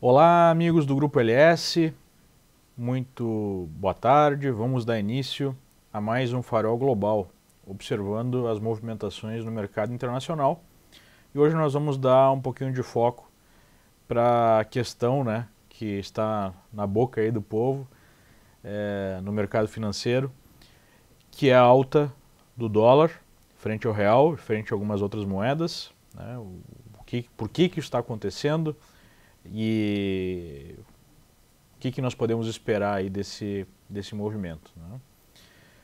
Olá, amigos do Grupo LS, muito boa tarde. Vamos dar início a mais um Farol Global, observando as movimentações no mercado internacional. E hoje nós vamos dar um pouquinho de foco para a questão, que está na boca aí do povo, no mercado financeiro, que é a alta do dólar frente ao real, frente a algumas outras moedas, né? Por que isso está acontecendo? E o que nós podemos esperar aí desse movimento, né?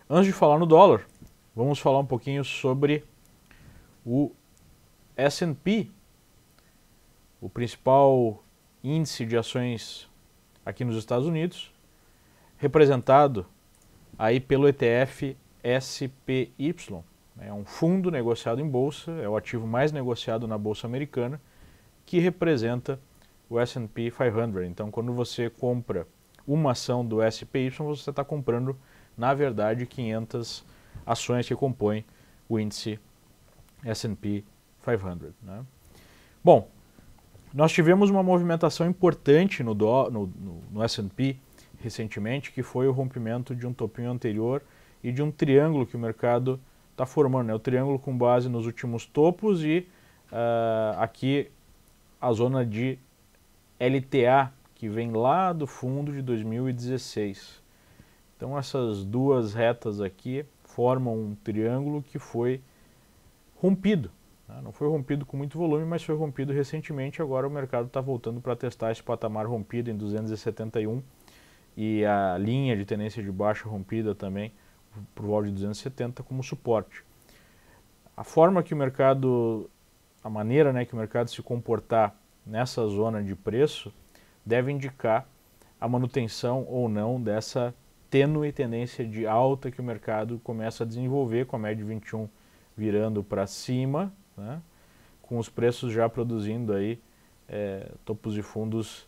Antes de falar no dólar, vamos falar um pouquinho sobre o S&P, o principal índice de ações aqui nos Estados Unidos, representado aí pelo ETF SPY. É um fundo negociado em bolsa, é o ativo mais negociado na bolsa americana, que representa o S&P 500. Então, quando você compra uma ação do SPY, você está comprando, na verdade, 500 ações que compõem o índice S&P 500. Né? Bom, nós tivemos uma movimentação importante no S&P recentemente, que foi o rompimento de um topinho anterior e de um triângulo que o mercado está formando. O triângulo com base nos últimos topos e aqui a zona de LTA, que vem lá do fundo de 2016. Então essas duas retas aqui formam um triângulo que foi rompido. Não foi rompido com muito volume, mas foi rompido recentemente. Agora o mercado está voltando para testar esse patamar rompido em 271 e a linha de tendência de baixa rompida também por volta de 270 como suporte. A forma que o mercado, a maneira que o mercado se comportar nessa zona de preço deve indicar a manutenção ou não dessa tênue tendência de alta que o mercado começa a desenvolver, com a média de 21 virando para cima, né, com os preços já produzindo aí topos de fundos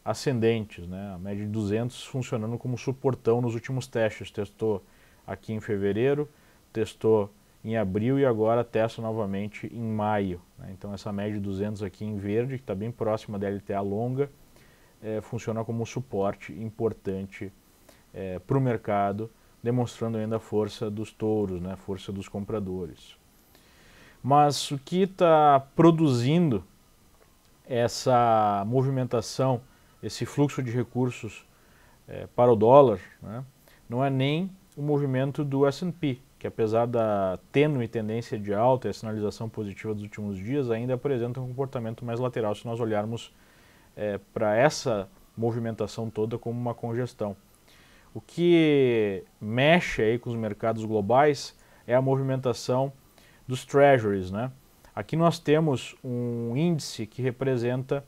ascendentes, né, a média de 200 funcionando como suportão nos últimos testes. Testou aqui em fevereiro, testou em abril e agora testa novamente em maio, né? Então essa média de 200 aqui em verde, que está bem próxima da LTA longa, funciona como suporte importante para o mercado, demonstrando ainda a força dos touros, né? A força dos compradores. Mas o que está produzindo essa movimentação, esse fluxo de recursos para o dólar, né, não é nem o movimento do S&P, que apesar da tênue tendência de alta e a sinalização positiva dos últimos dias, ainda apresenta um comportamento mais lateral se nós olharmos para essa movimentação toda como uma congestão. O que mexe aí com os mercados globais é a movimentação dos treasuries, né? Aqui nós temos um índice que representa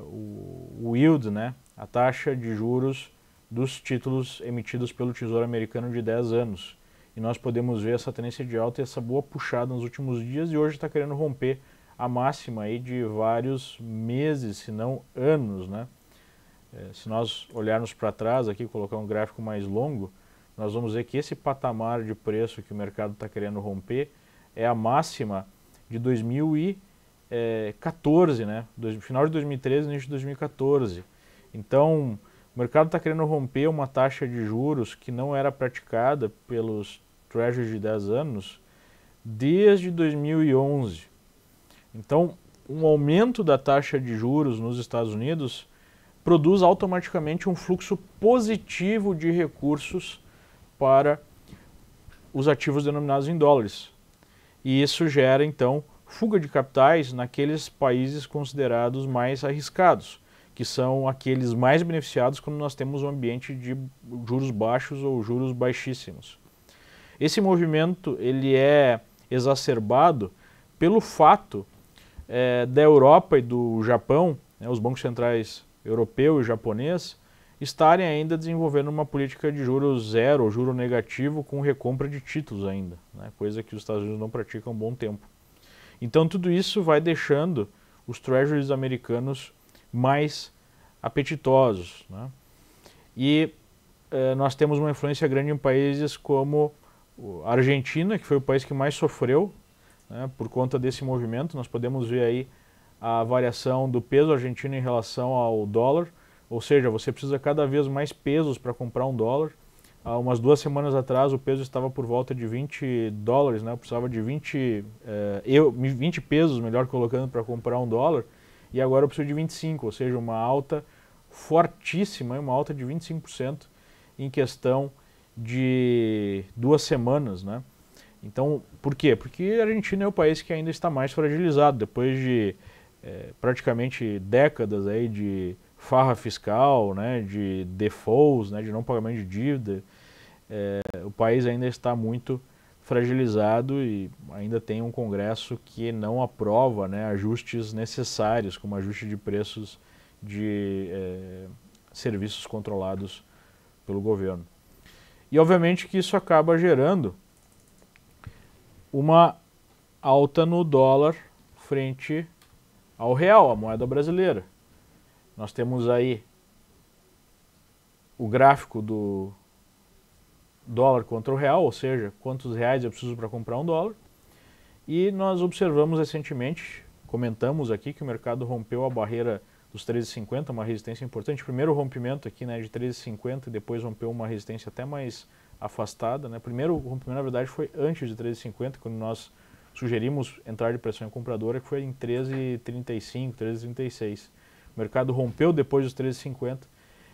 o yield, né? A taxa de juros dos títulos emitidos pelo Tesouro Americano de 10 anos. E nós podemos ver essa tendência de alta e essa boa puxada nos últimos dias, e hoje está querendo romper a máxima aí de vários meses, se não anos, né? Se nós olharmos para trás aqui, colocar um gráfico mais longo, nós vamos ver que esse patamar de preço que o mercado está querendo romper é a máxima de 2014, né? Final de 2013 e início de 2014. Então, o mercado está querendo romper uma taxa de juros que não era praticada pelos treasuries de 10 anos desde 2011. Então, um aumento da taxa de juros nos Estados Unidos produz automaticamente um fluxo positivo de recursos para os ativos denominados em dólares. E isso gera, então, fuga de capitais naqueles países considerados mais arriscados, que são aqueles mais beneficiados quando nós temos um ambiente de juros baixos ou juros baixíssimos. Esse movimento ele é exacerbado pelo fato da Europa e do Japão, né, os bancos centrais europeu e japonês, estarem ainda desenvolvendo uma política de juros zero ou juro negativo com recompra de títulos ainda, né, coisa que os Estados Unidos não praticam há um bom tempo. Então tudo isso vai deixando os treasuries americanos mais apetitosos, né? E nós temos uma influência grande em países como a Argentina, que foi o país que mais sofreu, né, por conta desse movimento. Nós podemos ver aí a variação do peso argentino em relação ao dólar, ou seja, você precisa cada vez mais pesos para comprar um dólar. Há umas 2 semanas atrás o peso estava por volta de 20 dólares, né? Eu precisava de 20 pesos, melhor colocando, para comprar um dólar, e agora eu preciso de 25, ou seja, uma alta fortíssima, uma alta de 25% em questão de 2 semanas, né? Então, por quê? Porque a Argentina é o país que ainda está mais fragilizado, depois de praticamente décadas aí de farra fiscal, né, de defaults, né, de não pagamento de dívida. O país ainda está muito fragilizado e ainda tem um Congresso que não aprova, né, ajustes necessários, como ajuste de preços de serviços controlados pelo governo. E obviamente que isso acaba gerando uma alta no dólar frente ao real, a moeda brasileira. Nós temos aí o gráfico do dólar contra o real, ou seja, quantos reais eu preciso para comprar um dólar. E nós observamos recentemente, comentamos aqui que o mercado rompeu a barreira dos 13,50, uma resistência importante. Primeiro rompimento aqui, né, de 13,50 e depois rompeu uma resistência até mais afastada, né? Primeiro rompimento, na verdade, foi antes de 13,50, quando nós sugerimos entrar de pressão compradora, que foi em 13,35, 13,36. O mercado rompeu depois dos 13,50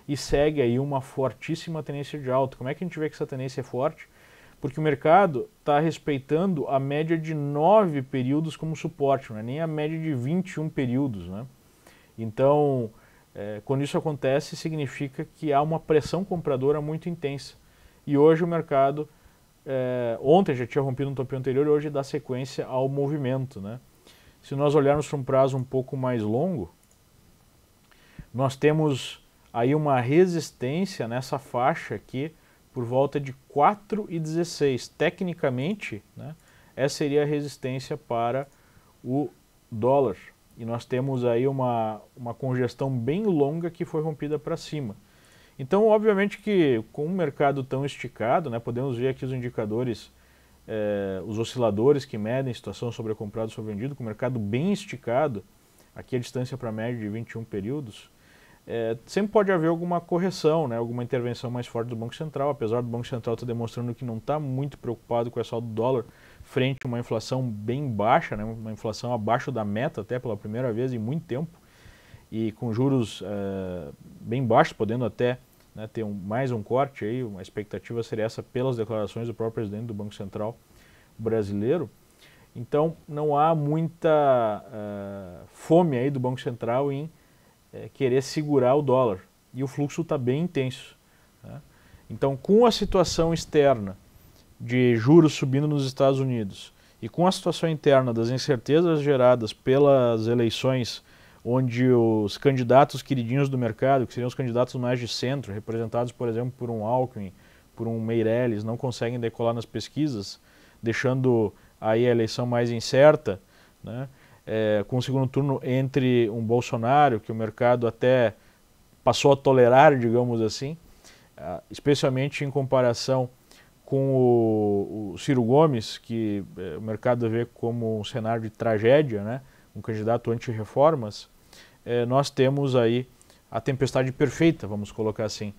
e segue aí uma fortíssima tendência de alta. Como é que a gente vê que essa tendência é forte? Porque o mercado está respeitando a média de 9 períodos como suporte, não é nem a média de 21 períodos, né? Então, quando isso acontece, significa que há uma pressão compradora muito intensa. E hoje o mercado, ontem já tinha rompido um topo anterior e hoje dá sequência ao movimento, né? Se nós olharmos para um prazo um pouco mais longo, nós temos aí uma resistência nessa faixa aqui por volta de 4,16. Tecnicamente, né, essa seria a resistência para o dólar. E nós temos aí uma congestão bem longa que foi rompida para cima. Então, obviamente que com um mercado tão esticado, né, podemos ver aqui os indicadores, os osciladores que medem situação sobrecomprado, sobrevendido, com o mercado bem esticado, aqui a distância para a média de 21 períodos, sempre pode haver alguma correção, né, alguma intervenção mais forte do Banco Central, apesar do Banco Central estar demonstrando que não está muito preocupado com essa alta do dólar frente a uma inflação bem baixa, né, uma inflação abaixo da meta até pela primeira vez em muito tempo, e com juros bem baixos, podendo até, né, ter mais um corte aí, uma expectativa seria essa pelas declarações do próprio presidente do Banco Central brasileiro. Então não há muita fome aí do Banco Central em querer segurar o dólar, e o fluxo está bem intenso, né? Então, com a situação externa de juros subindo nos Estados Unidos e com a situação interna das incertezas geradas pelas eleições, onde os candidatos queridinhos do mercado, que seriam os candidatos mais de centro, representados, por exemplo, por um Alckmin, por um Meirelles, não conseguem decolar nas pesquisas, deixando aí a eleição mais incerta, né? Com o segundo turno entre um Bolsonaro, que o mercado até passou a tolerar, digamos assim, especialmente em comparação com o Ciro Gomes, que o mercado vê como um cenário de tragédia, né? Um candidato anti-reformas, nós temos aí a tempestade perfeita, vamos colocar assim,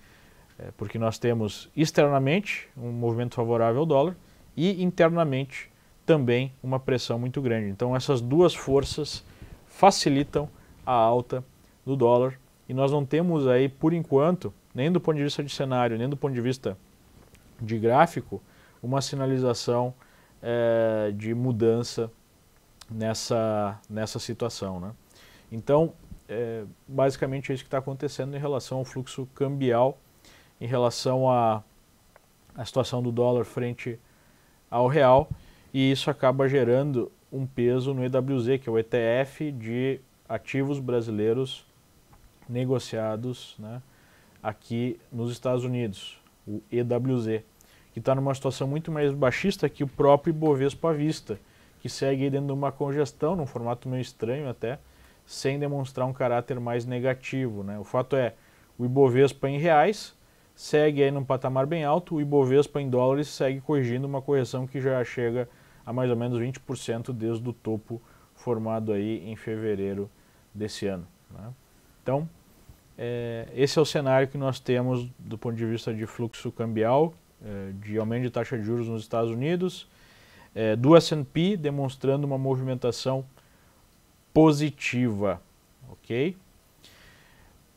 porque nós temos externamente um movimento favorável ao dólar e internamente também uma pressão muito grande. Então essas duas forças facilitam a alta do dólar e nós não temos aí, por enquanto, nem do ponto de vista de cenário, nem do ponto de vista de gráfico, uma sinalização de mudança nessa situação, né? Então, basicamente é isso que está acontecendo em relação ao fluxo cambial, em relação à situação do dólar frente ao real, e isso acaba gerando um peso no EWZ, que é o ETF de ativos brasileiros negociados, né, aqui nos Estados Unidos, o EWZ, que está numa situação muito mais baixista que o próprio Ibovespa à vista, que segue dentro de uma congestão, num formato meio estranho até, sem demonstrar um caráter mais negativo, né? O fato é, o Ibovespa em reais segue aí num patamar bem alto, o Ibovespa em dólares segue corrigindo uma correção que já chega a mais ou menos 20% desde o topo formado aí em fevereiro desse ano, né? Então, esse é o cenário que nós temos do ponto de vista de fluxo cambial, de aumento de taxa de juros nos Estados Unidos, do S&P demonstrando uma movimentação positiva, ok?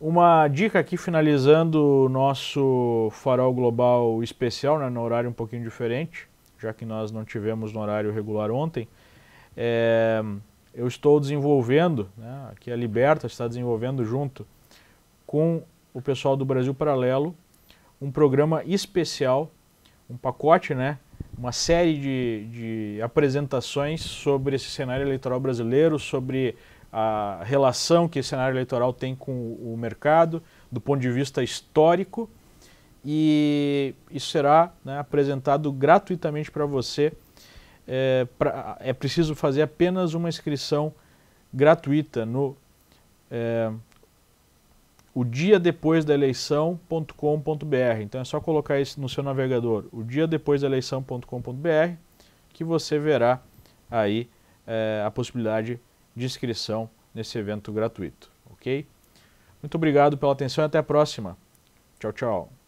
Uma dica aqui finalizando o nosso farol global especial, né, no horário um pouquinho diferente, já que nós não tivemos no horário regular ontem. Eu estou desenvolvendo, né, aqui a Liberta está desenvolvendo junto com o pessoal do Brasil Paralelo um programa especial, um pacote, né, uma série de apresentações sobre esse cenário eleitoral brasileiro, sobre a relação que esse cenário eleitoral tem com o mercado, do ponto de vista histórico, e isso será, né, apresentado gratuitamente para você. É preciso fazer apenas uma inscrição gratuita no o dia depois da eleição.com.br. Então é só colocar isso no seu navegador, o dia depois da eleição.com.br, que você verá aí a possibilidade de inscrição nesse evento gratuito, ok? Muito obrigado pela atenção e até a próxima. Tchau, tchau.